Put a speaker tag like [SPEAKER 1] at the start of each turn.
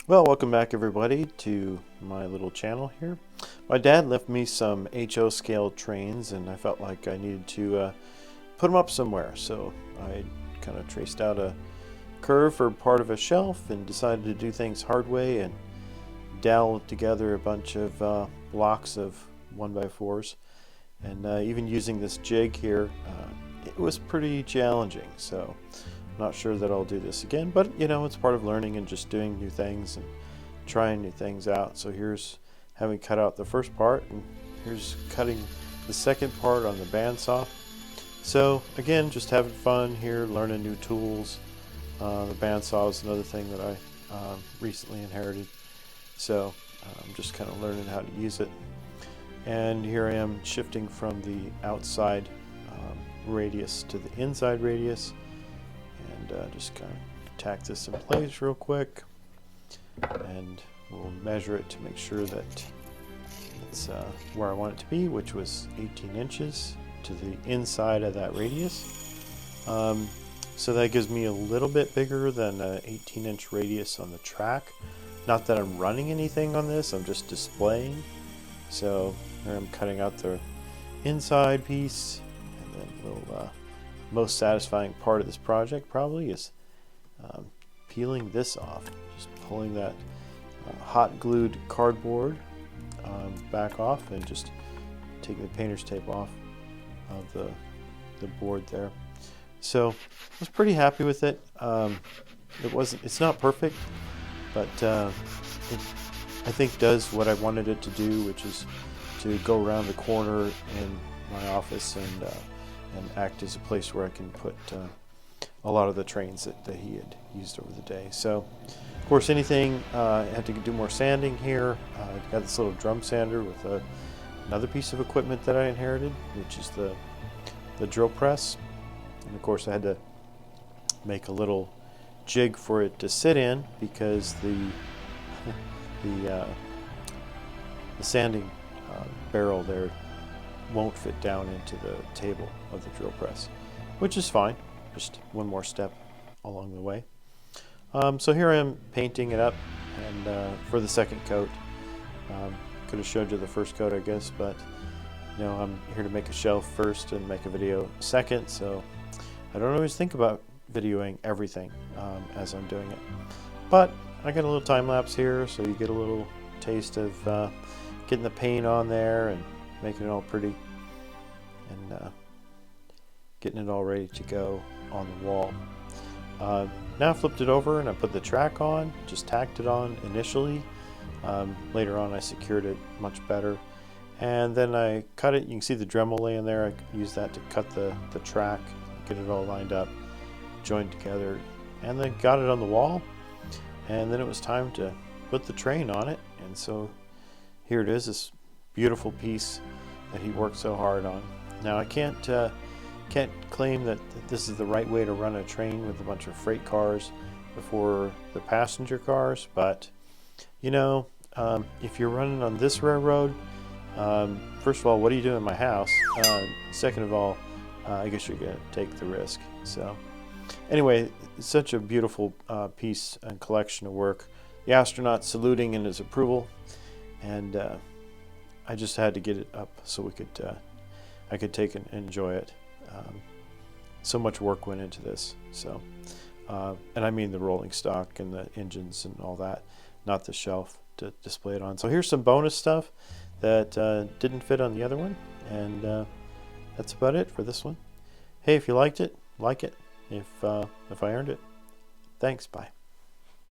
[SPEAKER 1] Well, welcome back everybody to my little channel here. My dad left me some HO scale trains and I felt like I needed to put them up somewhere. So I kind of traced out a curve for part of a shelf and decided to do things hard way and dowel together a bunch of blocks of 1x4s. And even using this jig here, it was pretty challenging. So not sure that I'll do this again, but you know, it's part of learning and just doing new things and trying new things out. So here's having cut out the first part, and here's cutting the second part on the bandsaw. So again, just having fun here, learning new tools. The bandsaw is another thing that I recently inherited. So I'm just kind of learning how to use it. And here I am shifting from the outside radius to the inside radius. And just kind of tack this in place real quick, and we'll measure it to make sure that it's where I want it to be, which was 18 inches to the inside of that radius. So that gives me a little bit bigger than an 18-inch radius on the track. Not that I'm running anything on this, I'm just displaying. So here I'm cutting out the inside piece, and then we'll most satisfying part of this project probably is peeling this off. Just pulling that hot glued cardboard back off and just taking the painter's tape off of the board there. So I was pretty happy with it. It's not perfect, but it, I think does what I wanted it to do, which is to go around the corner in my office and act as a place where I can put a lot of the trains that he had used over the day. So, of course, anything, I had to do more sanding here. I got this little drum sander with another piece of equipment that I inherited, which is the drill press. And of course, I had to make a little jig for it to sit in because the sanding barrel there won't fit down into the table of the drill press, which is fine. Just one more step along the way. So here I am painting it up, and for the second coat, could have showed you the first coat, I guess, but you know, I'm here to make a shelf first and make a video second, so I don't always think about videoing everything as I'm doing it. But I got a little time lapse here, so you get a little taste of getting the paint on there and making it all pretty, and getting it all ready to go on the wall. Now I flipped it over and I put the track on, just tacked it on initially. Later on I secured it much better, and then I cut it. You can see the Dremel laying there. I used that to cut the track, get it all lined up, joined together, and then got it on the wall. And then it was time to put the train on it, and so here it is, this beautiful piece that he worked so hard on. Now I can't claim that this is the right way to run a train with a bunch of freight cars before the passenger cars, but you know, if you're running on this railroad, first of all, what are you doing in my house? Second of all, I guess you're gonna take the risk. So anyway, it's such a beautiful piece and collection of work. The astronaut saluting in his approval, and I just had to get it up so we could I could take and enjoy it. So much work went into this. So, and I mean the rolling stock and the engines and all that, not the shelf to display it on. So here's some bonus stuff that didn't fit on the other one, and that's about it for this one. Hey, if you liked it, like it. If I earned it, thanks. Bye.